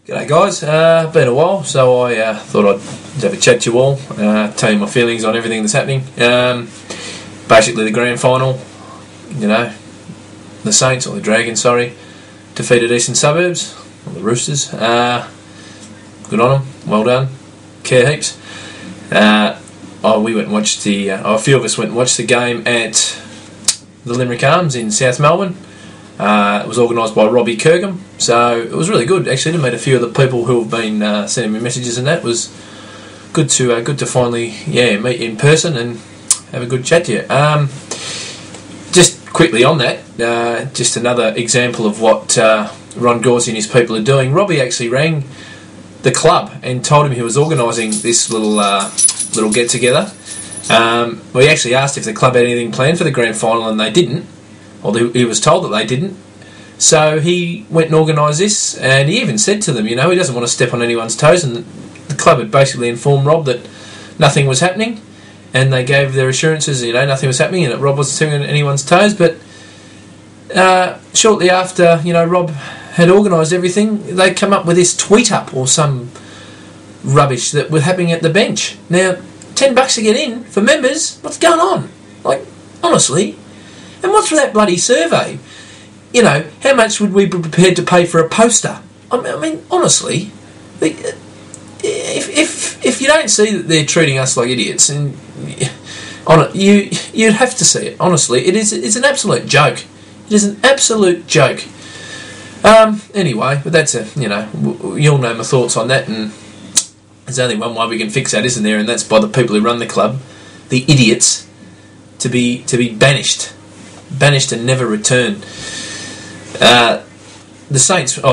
G'day guys, been a while, so I thought I'd have a chat to you all, tell you my feelings on everything that's happening. Basically the grand final, the Saints, or the Dragons, defeated Eastern Suburbs, or the Roosters. Good on them, well done, care heaps. We went and watched a few of us went and watched the game at the Limerick Arms in South Melbourne. It was organised by Robbie Kirkham, so it was really good actually to meet a few of the people who have been sending me messages, and that it was good to finally meet in person and have a good chat to you. Just quickly on that, just another example of what Ron Gorsey and his people are doing. Robbie actually rang the club and told him he was organising this little get together. He actually asked if the club had anything planned for the grand final, and they didn't. Or he was told that they didn't. So he went and organised this, and he even said to them, he doesn't want to step on anyone's toes, and the club had basically informed Rob that nothing was happening, and they gave their assurances, nothing was happening, and that Rob wasn't stepping on anyone's toes. But shortly after, Rob had organised everything, they come up with this tweet up or some rubbish that was happening at the bench. Now, $10 to get in for members, what's going on? Like, honestly. And what's with that bloody survey? How much would we be prepared to pay for a poster? I mean, honestly, if you don't see that they're treating us like idiots, and you'd have to see it. Honestly, it's an absolute joke. It is an absolute joke. Anyway, but that's you'll know my thoughts on that, and there's only one way we can fix that, isn't there? And that's by the people who run the club, the idiots, to be banished and never return. The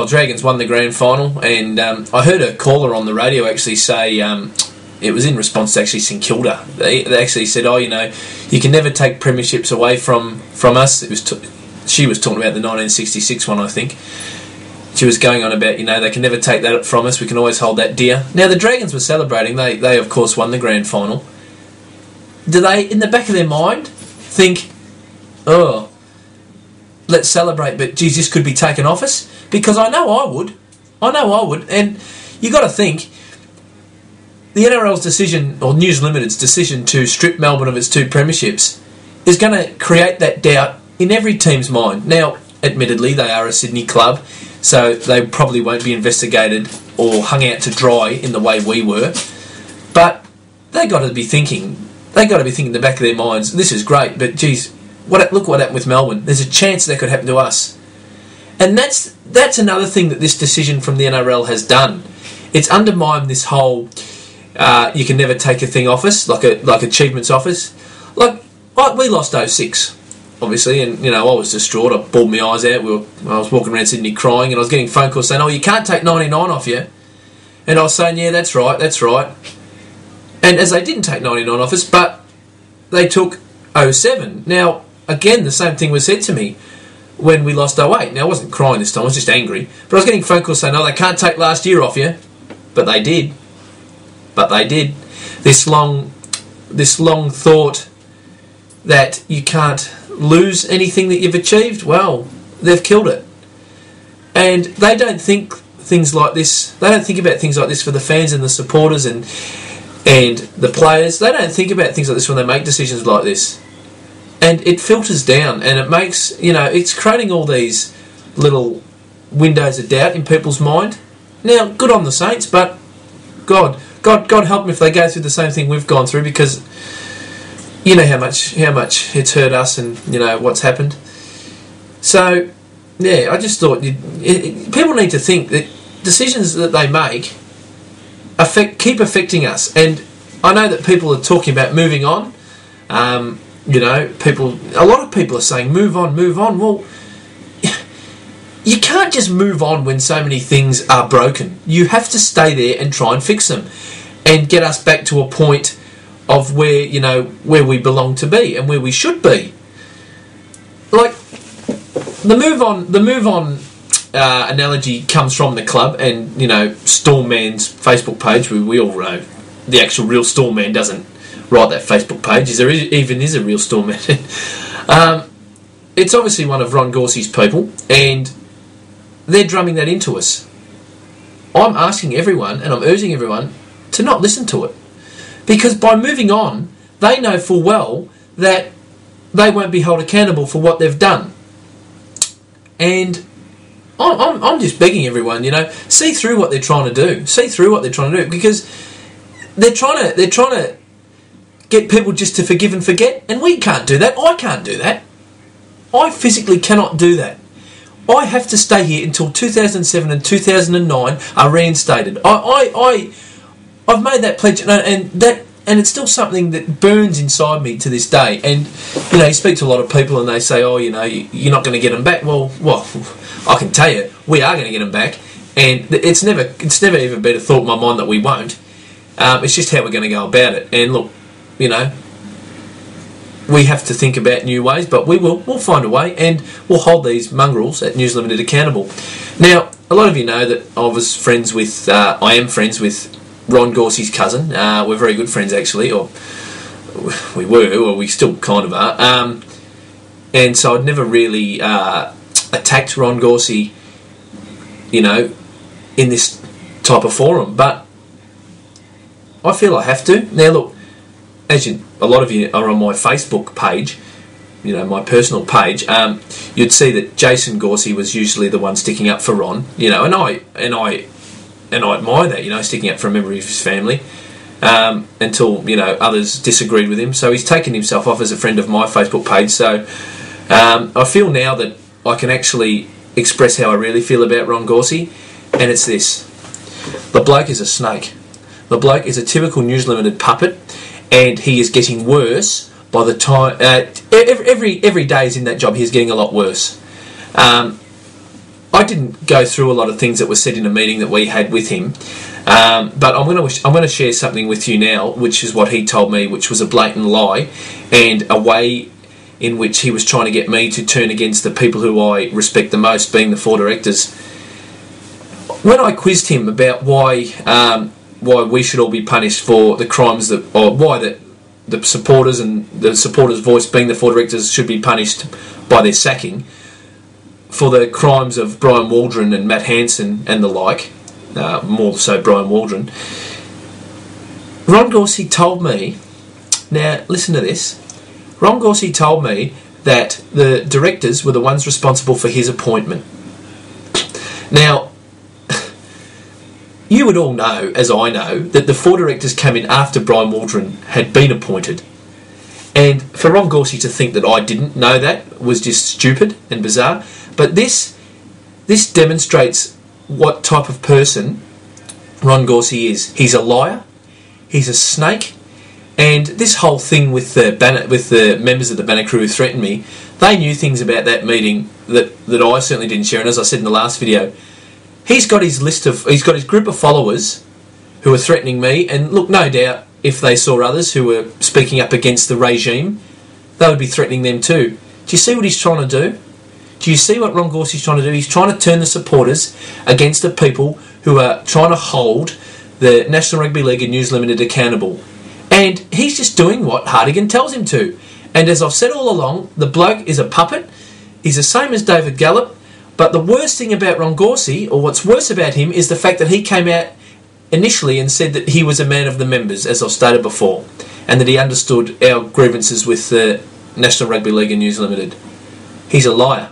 Dragons won the grand final, and I heard a caller on the radio actually say it was in response to actually St Kilda. They actually said, you can never take premierships away from us. She was talking about the 1966 one, I think. She was going on about, they can never take that from us. We can always hold that dear. Now, the Dragons were celebrating. They of course won the grand final. Do they, in the back of their mind, think, oh, let's celebrate, but geez, this could be taken off us? Because I know I would, and you got to think, the NRL's decision, or News Limited's decision to strip Melbourne of its 2 premierships, is going to create that doubt in every team's mind. Now, admittedly, they are a Sydney club, so they probably won't be investigated or hung out to dry in the way we were, but they got to be thinking in the back of their minds, this is great, but geez, look what happened with Melbourne. There's a chance that could happen to us. And that's another thing that this decision from the NRL has done. It's undermined this whole you can never take a thing off us, like achievements off us. Like we lost 06, obviously, and I was distraught. I bawled my eyes out. I was walking around Sydney crying, and I was getting phone calls saying, you can't take 99 off you. And I was saying, yeah, that's right. And as they didn't take 99 off us, but they took 07. Now, again, the same thing was said to me when we lost 08. Now, I wasn't crying this time, I was just angry. But I was getting phone calls saying, they can't take last year off you. But they did. This long thought that you can't lose anything that you've achieved, well, they've killed it. And they don't think things like this, they don't think about things like this for the fans and the supporters and the players. They don't think about things like this when they make decisions like this. And it filters down, and it makes, it's creating all these little windows of doubt in people's mind. Now, good on the Saints, but God help them if they go through the same thing we've gone through, because you know how much it's hurt us, and what's happened. So, yeah, I just thought people need to think that decisions that they make keep affecting us. And I know that people are talking about moving on. A lot of people are saying move on. Well, you can't just move on when so many things are broken. You have to stay there and try and fix them and get us back to a point of where we belong to be and where we should be. Like, the move on analogy comes from the club, and Storm Man's Facebook page. We all know the actual real Storm Man doesn't write that Facebook page. Is there even a real Storm Man? It's obviously one of Ron Gorsey's people, and they're drumming that into us. I'm asking everyone and I'm urging everyone to not listen to it. Because by moving on, they know full well that they won't be held accountable for what they've done. And I'm just begging everyone, see through what they're trying to do. See through what they're trying to do, because they're trying to get people just to forgive and forget, and we can't do that. I can't do that. I physically cannot do that. I have to stay here until 2007 and 2009 are reinstated. I've made that pledge, and it's still something that burns inside me to this day. And you speak to a lot of people, and they say, "Oh, you're not going to get them back." Well, I can tell you, we are going to get them back, and it's never even been a thought in my mind that we won't. It's just how we're going to go about it. And look, we have to think about new ways, but we'll find a way, and we'll hold these mongrels at News Limited accountable. Now, a lot of you know that I am friends with Ron Gorsey's cousin. We're very good friends, actually, or we were, or we still kind of are. And so I'd never really attacked Ron Gorsey, in this type of forum, but I feel I have to. Now, look, a lot of you are on my Facebook page, my personal page, you'd see that Jason Gorsey was usually the one sticking up for Ron, and I admire that, sticking up for a member of his family, until, others disagreed with him. So he's taken himself off as a friend of my Facebook page. So I feel now that I can actually express how I really feel about Ron Gorsey, and it's this. The bloke is a snake. The bloke is a typical News Limited puppet, and he is getting worse by the time... every day he's in that job, he's getting a lot worse. I didn't go through a lot of things that were said in a meeting that we had with him, but I'm going to share something with you now, which is what he told me, which was a blatant lie, and a way in which he was trying to get me to turn against the people who I respect the most, being the 4 directors. When I quizzed him about why we should all be punished for the crimes or why the supporters and the supporters' voice, being the 4 directors, should be punished by their sacking for the crimes of Brian Waldron and Matt Hansen and the like, more so Brian Waldron. Ron Gorsey told me, now listen to this, Ron Gorsey told me that the directors were the ones responsible for his appointment. Now, you would all know, as I know, that the 4 directors came in after Brian Waldron had been appointed. And for Ron Gorsey to think that I didn't know that was just stupid and bizarre. But this demonstrates what type of person Ron Gorsey is. He's a liar. He's a snake. And this whole thing with the members of the Banner crew who threatened me, they knew things about that meeting that I certainly didn't share. And as I said in the last video, he's got his group of followers who are threatening me. And look, no doubt, if they saw others who were speaking up against the regime, they would be threatening them too. Do you see what he's trying to do? Do you see what Ron Gorsey's trying to do? He's trying to turn the supporters against the people who are trying to hold the National Rugby League and News Limited accountable. And he's just doing what Hartigan tells him to. And as I've said all along, the bloke is a puppet. He's the same as David Gallop. But the worst thing about Ron Gorsey, or what's worse about him, is the fact that he came out initially and said that he was a man of the members, as I've stated before, and that he understood our grievances with the National Rugby League and News Limited. He's a liar.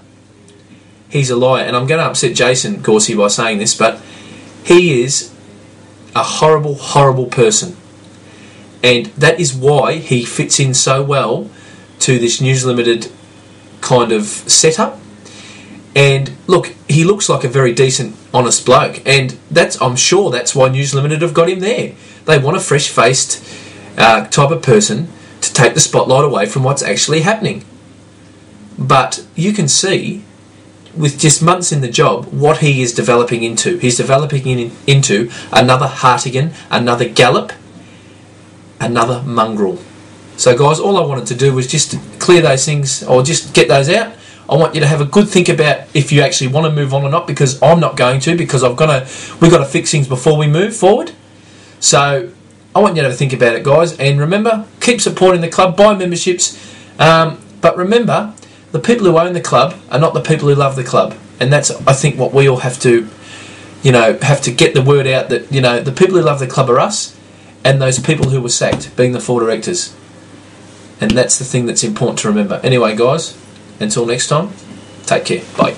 He's a liar. And I'm going to upset Jason Gorsey by saying this, but he is a horrible, horrible person. And that is why he fits in so well to this News Limited kind of setup. And look, he looks like a very decent, honest bloke. And I'm sure that's why News Limited have got him there. They want a fresh-faced type of person to take the spotlight away from what's actually happening. But you can see, with just months in the job, what he is developing into. He's developing into another Hartigan, another Gallop, another mongrel. So guys, all I wanted to do was just clear those things, or just get those out. I want you to have a good think about if you actually want to move on or not, because I'm not going to, because we've got to fix things before we move forward. So I want you to have a think about it, guys. And remember, keep supporting the club, buy memberships. But remember, the people who own the club are not the people who love the club. And that's, I think, what we all have to, have to get the word out that, the people who love the club are us, and those people who were sacked, being the 4 directors. And that's the thing that's important to remember. Anyway, guys, until next time, take care. Bye.